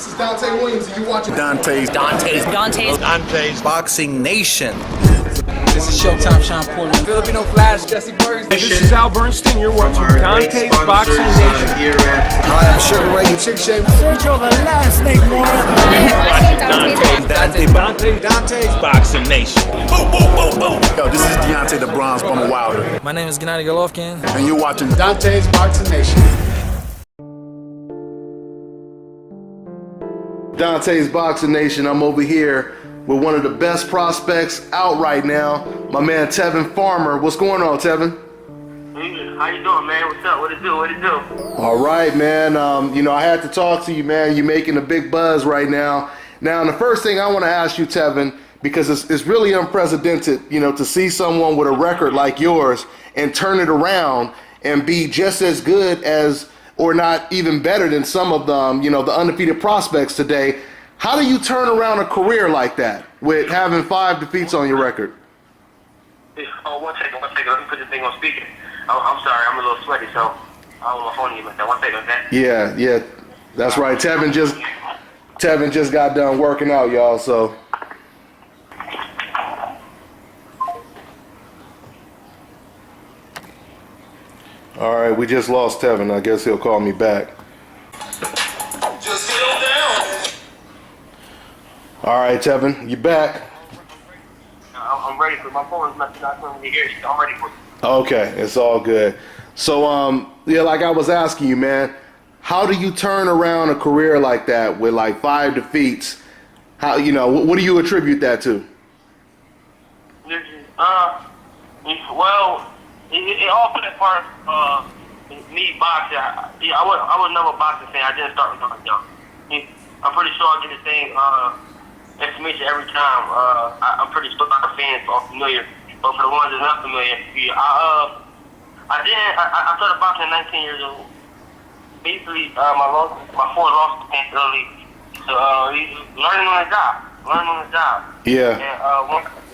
This is Dante Williams, and you're watching Dante's Boxing Nation. This is Showtime Sean Porter. Filipino Flash, Jesse Burns. This is Al Bernstein. You're watching Dante's Boxing Nation. Hi, I'm Sugar Ray. Chick Shape. Sergio the last name more. Dante's Boxing Nation. Boom, boom, boom, boom. Yo, this is Deontay the Bronze Bomber Wilder. My name is Gennady Golovkin. And you're watching Dante's Boxing Nation. Dante's Boxing Nation. I'm over here with one of the best prospects out right now, my man Tevin Farmer. What's going on, Tevin? How you doing, man? What's up? What it do? All right, man. I had to talk to you, man. You're making a big buzz right now. Now, the first thing I want to ask you, Tevin, because it's really unprecedented, to see someone with a record like yours and turn it around and be just as good as, or not even better than some of them, the undefeated prospects today. How do you turn around a career like that with having 5 defeats on your record? Oh, one second. Let me put this thing on speaker. I'm sorry, I'm a little sweaty, so I don't want to phone you like that. 1 second, okay? Yeah, that's right. Tevin just got done working out, y'all, so. All right, we just lost Tevin. I guess he'll call me back. Just get on down. All right, Tevin, you back? I'm ready for my phone. Is not coming to hear you. I'm ready for you. Okay, it's all good. So, like I was asking you, man, how do you turn around a career like that with like 5 defeats? How, what do you attribute that to? Well, it all put in part me boxing. I was never a boxing fan. I didn't start when I was young. I'm pretty sure I get the same information every time. I'm pretty sure my fans are familiar, but for the ones that's not familiar, I started boxing at 19 years old. Basically, my four lost early, so learning on the job. Yeah. And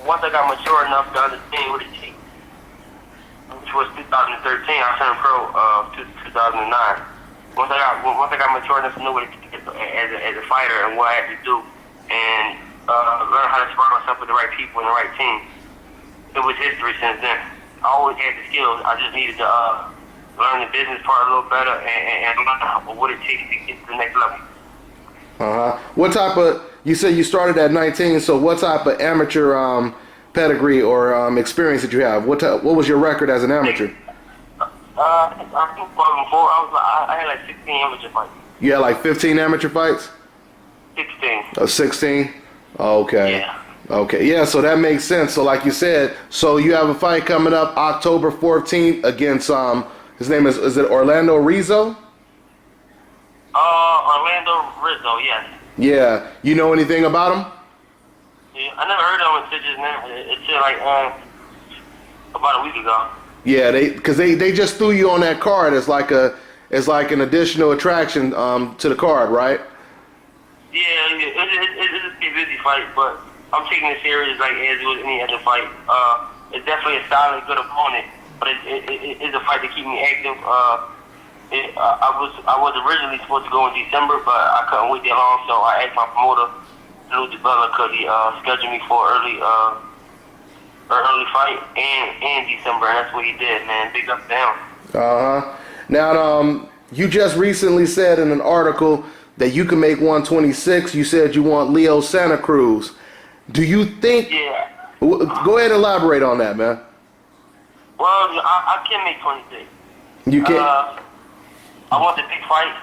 once I got mature enough to understand what it takes, which was 2013, I turned pro 2009. Once I got mature enough to know what it takes as a fighter and what I had to do, and learn how to surround myself with the right people and the right team, it was history since then. I always had the skills. I just needed to learn the business part a little better and learn what it takes to get to the next level. What type of, you said you started at 19, so what type of amateur pedigree or experience did you have? What was your record as an amateur? I think I had like 16 amateur fights. You had like 15 amateur fights? 16. 16? Okay. Yeah. Okay, yeah, so that makes sense. So like you said, so you have a fight coming up October 14th against, his name is it Orlando Rizzo? Orlando Rizzo, yes. Yeah. You know anything about him? Yeah, I never heard of him until just now. It's like about a week ago. Yeah, because they just threw you on that card as like an additional attraction to the card, right? Yeah, it's a busy fight, but I'm taking it serious like as with any other fight. It's definitely a solid, good opponent, but it's a fight to keep me active. I was originally supposed to go in December, but I couldn't wait that long, so I asked my promoter, Lou DeBella, could he schedule me for early fight in December, and that's what he did, man. Big up down. Now, you just recently said in an article that you can make 126. You said you want Leo Santa Cruz. Do you think? Yeah. Go ahead and elaborate on that, man. Well, I can make 26. You can. I want the big fight.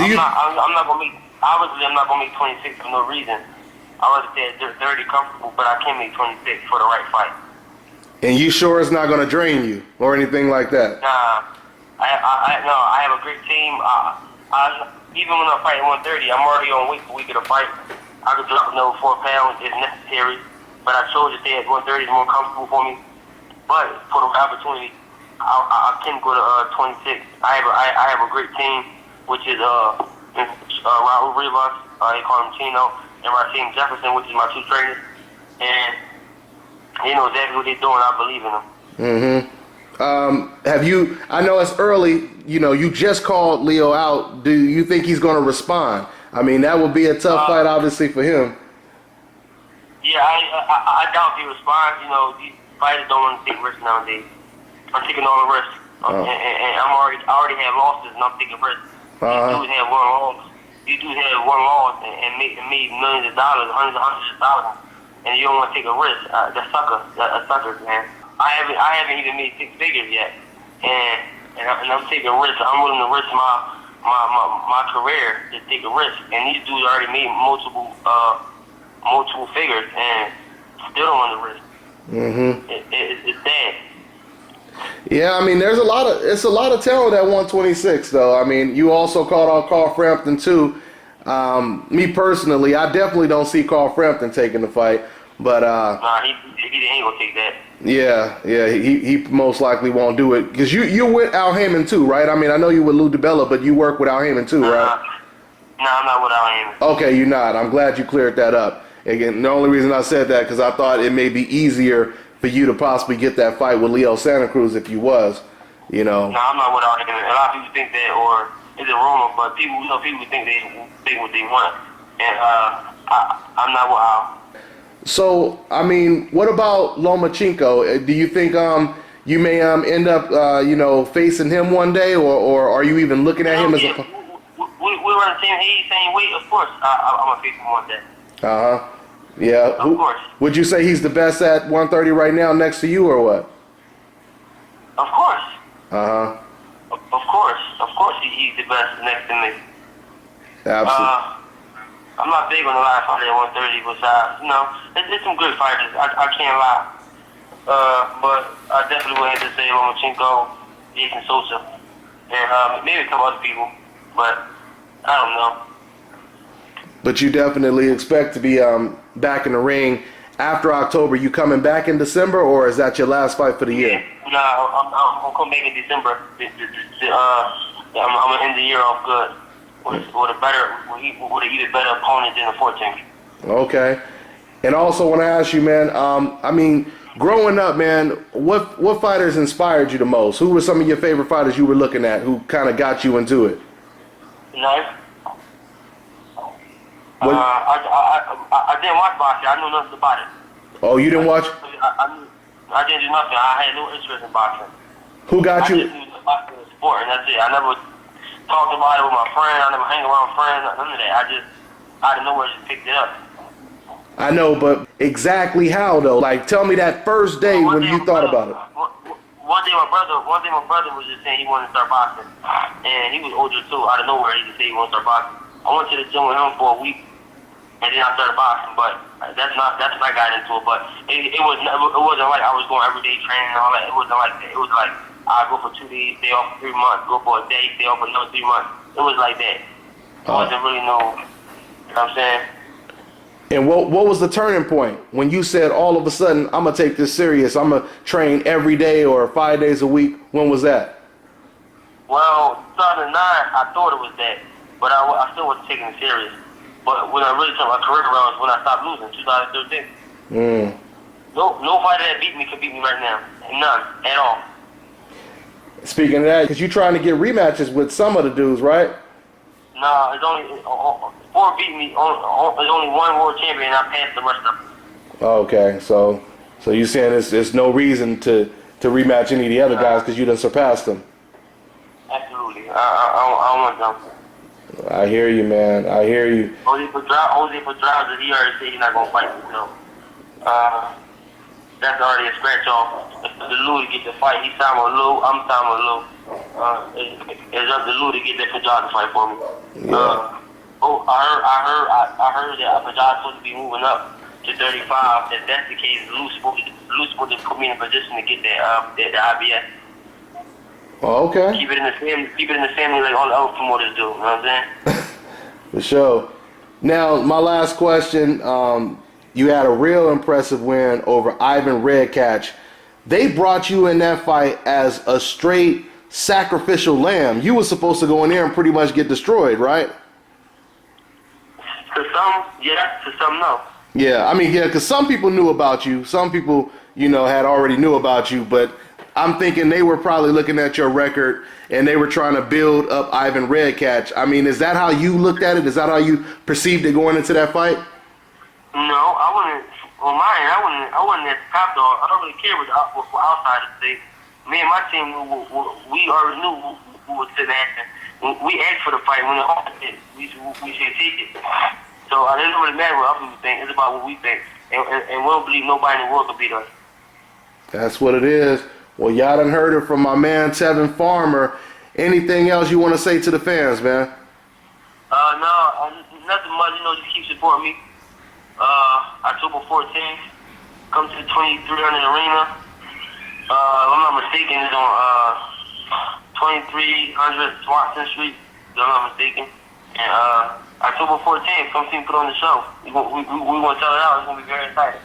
I'm not gonna make. Obviously, I'm not gonna make 26 for no reason. I was say 30 comfortable, but I can make 26 for the right fight. And you sure it's not gonna drain you or anything like that? Nah. I have a great team. Even when I'm fighting 130, I'm already on weight the week of the fight. I could drop another 4 pounds if necessary, but I chose to stay at 130 is more comfortable for me. But for the opportunity, I can go to 26. I have a great team, which is Raul Rivas, they call him Chino, and Raheem Jefferson, which is my 2 trainers, and they know exactly what they're doing. I believe in them. Have you? I know it's early. You just called Leo out. Do you think he's going to respond? I mean, that would be a tough fight, obviously, for him. Yeah, I doubt he responds. You know, these fighters don't want to take risks nowadays. I'm taking all the risks, and I already have losses, and I'm taking risks. These dudes have one loss. These dudes have one loss and made millions of dollars, hundreds of dollars, and you don't want to take a risk. That's suckers, man. I haven't even made 6 figures yet, and I'm taking risks. I'm willing to risk my career to take a risk, and these dudes already made multiple figures and still don't want to risk. It's sad. Yeah, I mean, it's a lot of talent at 126, though. I mean, you also called out Carl Framton too. Me personally, I definitely don't see Carl Framton taking the fight, but nah, he ain't gonna take that. Yeah, he most likely won't do it because you're with Al Heyman too, right? I mean, I know you with Lou DiBella, but you work with Al Heyman too, right? No, I'm not with Al Heyman. Okay, you're not. I'm glad you cleared that up. Again, the only reason I said that because I thought it may be easier for you to possibly get that fight with Leo Santa Cruz if you was, you know. No, I'm not with Al Heyman. A lot of people think that, or is it rumor? But people think what they want, and I'm not with Al. So, I mean, what about Lomachenko? Do you think you may end up facing him one day, or are you even looking at him as a? We run the same age, same weight. Of course, I'm gonna face him one day. Yeah. Of course. Would you say he's the best at 130 right now, next to you, or what? Of course. Of course, he's the best next to me. Absolutely. I'm not big on the line fighter at 130, besides, there's some good fighters. I can't lie. But I definitely would have to say Lomachenko, Jason Sosa, and maybe a couple other people, but I don't know. But you definitely expect to be back in the ring after October. You coming back in December, or is that your last fight for the year? No, I'm coming back in December. I'm gonna end the year off good with an even better opponent than the 14th. Okay. And also want to ask you, man. I mean, growing up, man, what fighters inspired you the most? Who were some of your favorite fighters you were looking at who kind of got you into it? I didn't watch boxing. I knew nothing about it. Oh, you didn't watch? I didn't do nothing. I had no interest in boxing. Who got you? I just knew boxing was a sport, and that's it. I never talked about it with my friends. I never hang around friends. None of that. I just out of nowhere just picked it up. I know, but exactly how though? Like, tell me that first day when you thought about it. One day my brother was just saying he wanted to start boxing, and he was older too. Out of nowhere, he just said he wanted to start boxing. I went to the gym with him for a week, and then I started boxing. But that's when I got into it. But it wasn't like I was going everyday training and all that. It wasn't like that. It was like I go for 2 days, stay off for 3 months, go for a day, stay off for another 3 months. It was like that. It wasn't really no. You know what I'm saying? And what was the turning point when you said all of a sudden I'm gonna take this serious? I'm gonna train every day or 5 days a week. When was that? Well, 2009, I thought it was that, but I still wasn't taking it serious. But when I really turned my career around was when I stopped losing, 2013. No fighter that beat me can beat me right now. None at all. Speaking of that, because you're trying to get rematches with some of the dudes, right? No, it's only four beat me. There's only one world champion, and I passed the rest of them. Okay, so you're saying there's no reason to rematch any of the other guys because you done surpassed them. Absolutely, I don't want them. I hear you, man. I hear you. Jose Pedraza, he already said he's not gonna fight me, so that's already a scratch off. The Lou to get the fight. He signed with Lou. I'm signed with Lou. It's up to Lou to get that Pedraza fight for me. Yeah. I heard that Pedraza's supposed to be moving up to 35. If that's the case, Lou's supposed to put me in a position to get the IBS. Oh, okay. Keep it in the family like all the other promoters do. You know what I'm saying? For sure. Now, my last question. You had a real impressive win over Ivan Redkach. They brought you in that fight as a straight sacrificial lamb. You were supposed to go in there and pretty much get destroyed, right? To some, yeah. To some, no. Yeah, I mean, yeah, because some people knew about you. Some people, had already knew about you. But I'm thinking they were probably looking at your record and they were trying to build up Ivan Redcatch. I mean, is that how you looked at it? Is that how you perceived it going into that fight? No, I wouldn't. On my end, I wouldn't at the top dog. I don't really care what outsiders say. Me and my team, we already knew who was sitting action. We asked for the fight when the offer did. We should take it. So it doesn't really matter what other people think. It's about what we think, and we don't believe nobody in the world can beat us. That's what it is. Well, y'all done heard it from my man Tevin Farmer. Anything else you want to say to the fans, man? No, nothing much. Just keep supporting me. October 14th, come to the 2300 Arena. If I'm not mistaken, it's on 2300 Watson Street. If I'm not mistaken. And October 14th, come see me put on the show. We want to sell it out. It's going to be very exciting.